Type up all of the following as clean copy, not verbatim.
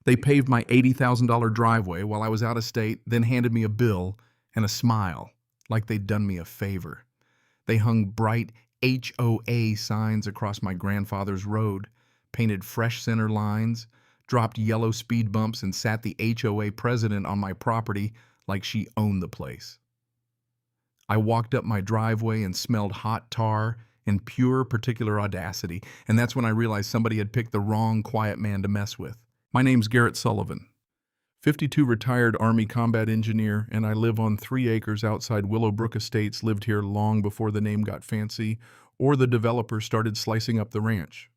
They paved my $80,000 driveway while I was out of state, then handed me a bill and a smile, like they'd done me a favor. They hung bright HOA signs across my grandfather's road, painted fresh center lines, dropped yellow speed bumps, and sat the HOA president on my property like she owned the place. I walked up my driveway and smelled hot tar and pure particular audacity, and that's when I realized somebody had picked the wrong quiet man to mess with. My name's Garrett Sullivan, 52 retired Army combat engineer, and I live on 3 acres outside Willowbrook Estates. Lived here long before the name got fancy or the developer started slicing up the ranch.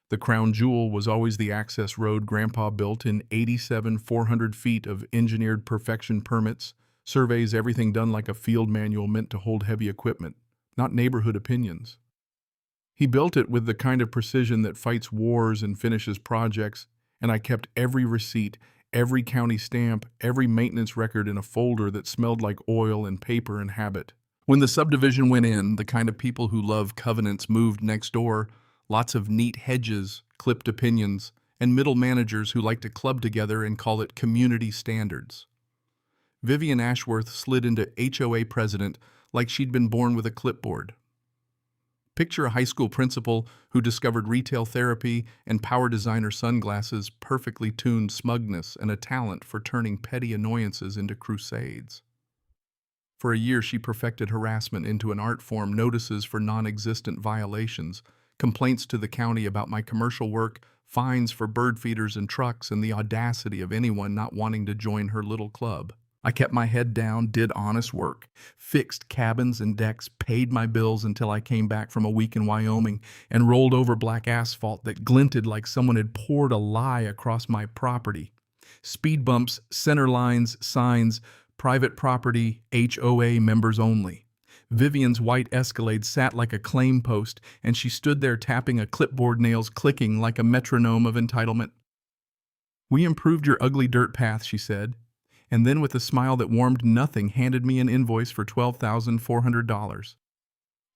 The crown jewel was always the access road Grandpa built in 87 400 feet of engineered perfection permits, surveys, everything done like a field manual meant to hold heavy equipment, not neighborhood opinions. He built it with the kind of precision that fights wars and finishes projects, and I kept every receipt, every county stamp, every maintenance record in a folder that smelled like oil and paper and habit. When the subdivision went in, the kind of people who love covenants moved next door, lots of neat hedges, clipped opinions, and middle managers who like to club together and call it community standards. Vivian Ashworth slid into HOA president like she'd been born with a clipboard. Picture a high school principal who discovered retail therapy and power designer sunglasses, perfectly tuned smugness, and a talent for turning petty annoyances into crusades. For a year, she perfected harassment into an art form, notices for non-existent violations, complaints to the county about my commercial work, fines for bird feeders and trucks, and the audacity of anyone not wanting to join her little club. I kept my head down, did honest work, fixed cabins and decks, paid my bills until I came back from a week in Wyoming and rolled over black asphalt that glinted like someone had poured a lie across my property. Speed bumps, center lines, signs, private property, HOA members only. Vivian's white Escalade sat like a claim post, and she stood there tapping a clipboard, nails clicking like a metronome of entitlement. "We improved your ugly dirt path," she said, and then with a smile that warmed nothing handed me an invoice for $12,400.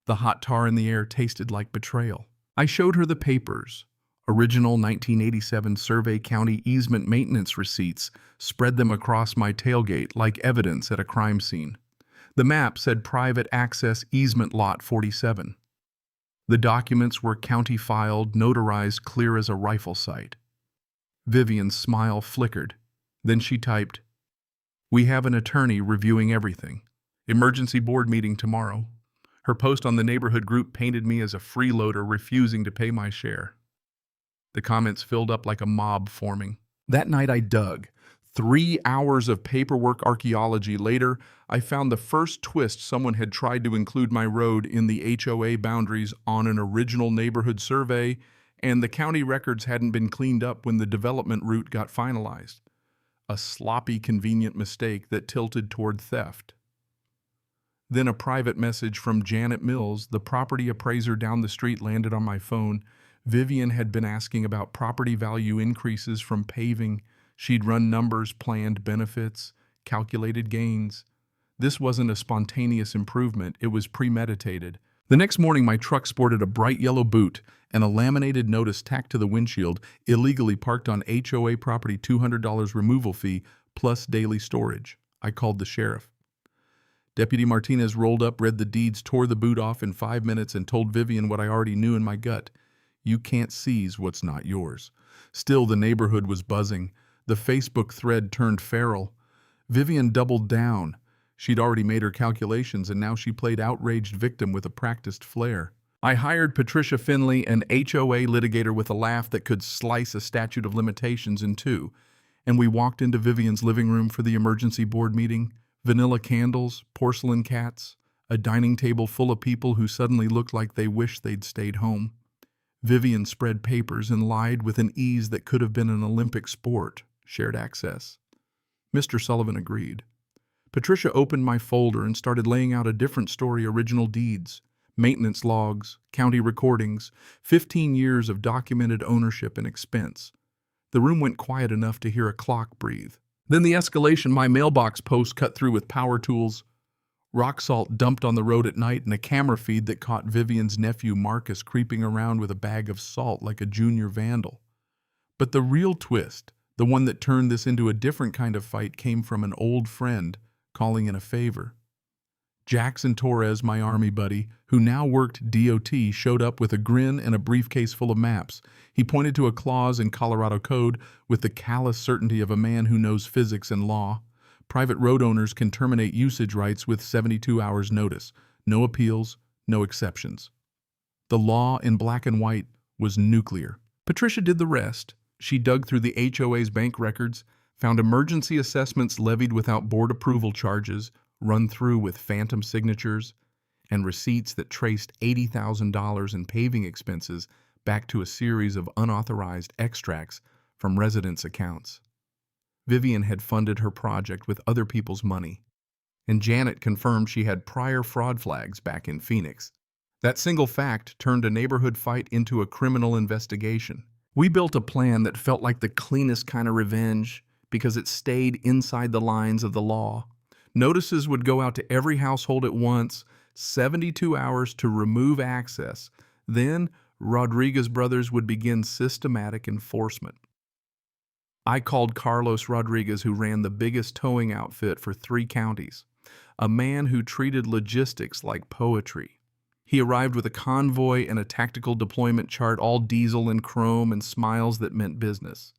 The hot tar in the air tasted like betrayal. I showed her the papers, original 1987 Survey County easement maintenance receipts, spread them across my tailgate like evidence at a crime scene. The map said private access easement lot 47. The documents were county filed, notarized, clear as a rifle sight. Vivian's smile flickered. Then she typed, "We have an attorney reviewing everything. Emergency board meeting tomorrow." Her post on the neighborhood group painted me as a freeloader refusing to pay my share. The comments filled up like a mob forming. That night I dug. 3 hours of paperwork archaeology later, I found the first twist someone had tried to include my road in the HOA boundaries on an original neighborhood survey, and the county records hadn't been cleaned up when the development route got finalized. A sloppy, convenient mistake that tilted toward theft. Then a private message from Janet Mills, the property appraiser down the street, landed on my phone. Vivian had been asking about property value increases from paving. She'd run numbers, planned benefits, calculated gains. This wasn't a spontaneous improvement, it was premeditated. The next morning, my truck sported a bright yellow boot and a laminated notice tacked to the windshield: illegally parked on HOA property, $200 removal fee, plus daily storage. I called the sheriff. Deputy Martinez rolled up, read the deeds, tore the boot off in 5 minutes, and told Vivian what I already knew in my gut. You can't seize what's not yours. Still, the neighborhood was buzzing. The Facebook thread turned feral. Vivian doubled down. She'd already made her calculations, and now she played outraged victim with a practiced flair. I hired Patricia Finley, an HOA litigator with a laugh that could slice a statute of limitations in two, and we walked into Vivian's living room for the emergency board meeting. Vanilla candles, porcelain cats, a dining table full of people who suddenly looked like they wished they'd stayed home. Vivian spread papers and lied with an ease that could have been an Olympic sport. Shared access. Mr. Sullivan agreed. Patricia opened my folder and started laying out a different story: original deeds, maintenance logs, county recordings, 15 years of documented ownership and expense. The room went quiet enough to hear a clock breathe. Then the escalation: my mailbox post cut through with power tools, rock salt dumped on the road at night, and a camera feed that caught Vivian's nephew Marcus creeping around with a bag of salt like a junior vandal. But the real twist, The one that turned this into a different kind of fight came from an old friend calling in a favor. Jackson Torres, my Army buddy, who now worked DOT, showed up with a grin and a briefcase full of maps. He pointed to a clause in Colorado code with the callous certainty of a man who knows physics and law. Private road owners can terminate usage rights with 72 hours notice. No appeals, no exceptions. The law in black and white was nuclear. Patricia did the rest. She dug through the HOA's bank records, found emergency assessments levied without board approval charges, run through with phantom signatures, and receipts that traced $80,000 in paving expenses back to a series of unauthorized extracts from residents' accounts. Vivian had funded her project with other people's money, and Janet confirmed she had prior fraud flags back in Phoenix. That single fact turned a neighborhood fight into a criminal investigation. We built a plan that felt like the cleanest kind of revenge because it stayed inside the lines of the law. Notices would go out to every household at once, 72 hours to remove access. Then, Rodriguez brothers would begin systematic enforcement. I called Carlos Rodriguez, who ran the biggest towing outfit for 3 counties, a man who treated logistics like poetry. He arrived with a convoy and a tactical deployment chart, all diesel and chrome and smiles that meant business.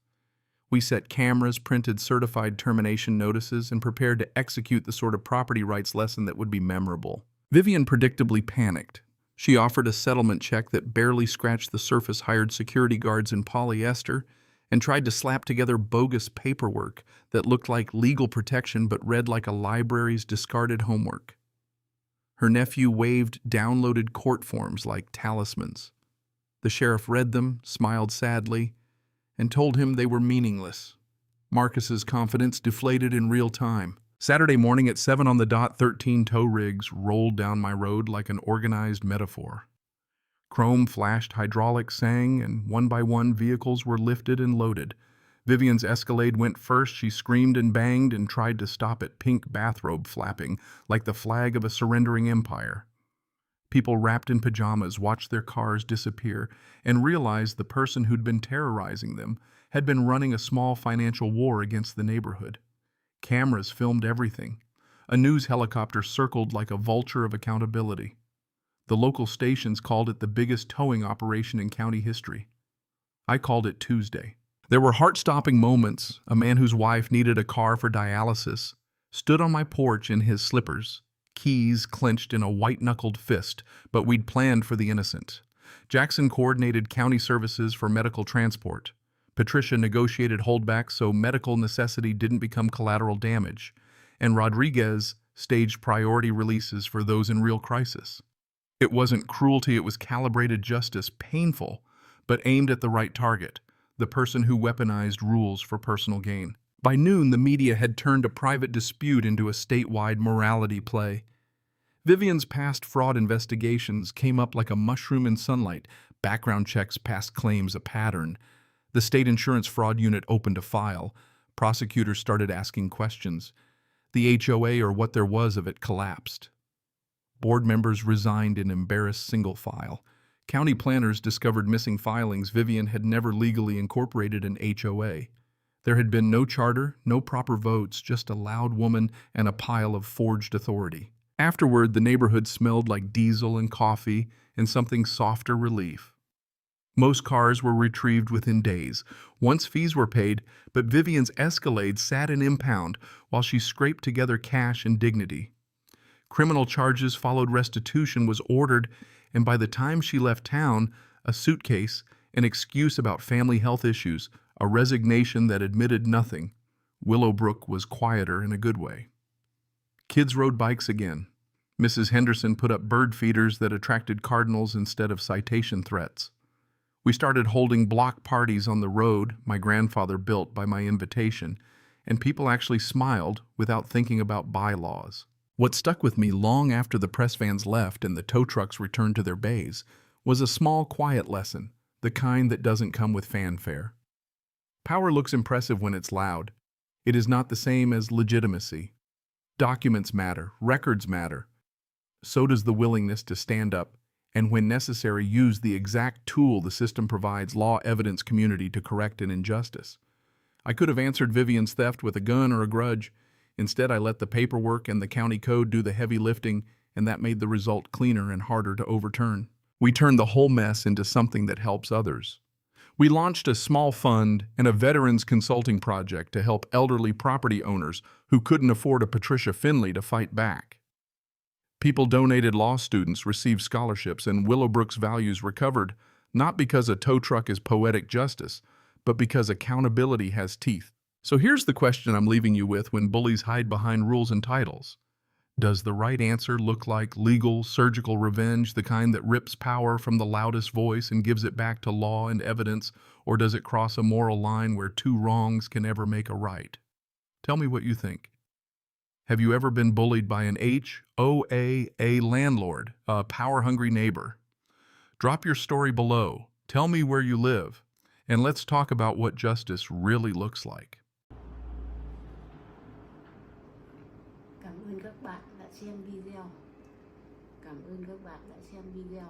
We set cameras, printed certified termination notices, and prepared to execute the sort of property rights lesson that would be memorable. Vivian predictably panicked. She offered a settlement check that barely scratched the surface, hired security guards in polyester, and tried to slap together bogus paperwork that looked like legal protection but read like a library's discarded homework. Her nephew waved downloaded court forms like talismans. The sheriff read them, smiled sadly, and told him they were meaningless. Marcus's confidence deflated in real time. Saturday morning at 7 on the dot, 13 tow rigs rolled down my road like an organized metaphor. Chrome flashed, hydraulics sang, and one by one vehicles were lifted and loaded. Vivian's Escalade went first. She screamed and banged and tried to stop it, pink bathrobe flapping like the flag of a surrendering empire. People wrapped in pajamas watched their cars disappear and realized the person who'd been terrorizing them had been running a small financial war against the neighborhood. Cameras filmed everything. A news helicopter circled like a vulture of accountability. The local stations called it the biggest towing operation in county history. I called it Tuesday. There were heart-stopping moments. A man whose wife needed a car for dialysis stood on my porch in his slippers, keys clenched in a white-knuckled fist, but we'd planned for the innocent. Jackson coordinated county services for medical transport. Patricia negotiated holdbacks so medical necessity didn't become collateral damage, and Rodriguez staged priority releases for those in real crisis. It wasn't cruelty, it was calibrated justice, painful, but aimed at the right target, the person who weaponized rules for personal gain. By noon, the media had turned a private dispute into a statewide morality play. Vivian's past fraud investigations came up like a mushroom in sunlight. Background checks past claims a pattern. The state insurance fraud unit opened a file. Prosecutors started asking questions. The HOA, or what there was of it, collapsed. Board members resigned in embarrassed single file. County planners discovered missing filings. Vivian had never legally incorporated an HOA. There had been no charter, no proper votes, just a loud woman and a pile of forged authority. Afterward, the neighborhood smelled like diesel and coffee and something softer relief. Most cars were retrieved within days, once fees were paid, but Vivian's Escalade sat in impound while she scraped together cash and dignity. Criminal charges followed, restitution was ordered, and by the time she left town, a suitcase, an excuse about family health issues, a resignation that admitted nothing, Willowbrook was quieter in a good way. Kids rode bikes again. Mrs. Henderson put up bird feeders that attracted cardinals instead of citation threats. We started holding block parties on the road my grandfather built by my invitation, and people actually smiled without thinking about bylaws. What stuck with me long after the press vans left and the tow trucks returned to their bays was a small, quiet lesson, the kind that doesn't come with fanfare. Power looks impressive when it's loud. It is not the same as legitimacy. Documents matter, records matter. So does the willingness to stand up and, when necessary, use the exact tool the system provides, law, evidence, community, to correct an injustice. I could have answered Vivian's theft with a gun or a grudge. Instead, I let the paperwork and the county code do the heavy lifting, and that made the result cleaner and harder to overturn. We turned the whole mess into something that helps others. We launched a small fund and a veterans consulting project to help elderly property owners who couldn't afford a Patricia Finley to fight back. People donated, law students received scholarships, and Willowbrook's values recovered, not because a tow truck is poetic justice, but because accountability has teeth. So here's the question I'm leaving you with when bullies hide behind rules and titles. Does the right answer look like legal, surgical revenge, the kind that rips power from the loudest voice and gives it back to law and evidence, or does it cross a moral line where two wrongs can never make a right? Tell me what you think. Have you ever been bullied by an HOA, a landlord, a power-hungry neighbor? Drop your story below. Tell me where you live. And let's talk about what justice really looks like. Cảm ơn các bạn đã xem video. Cảm ơn các bạn đã xem video.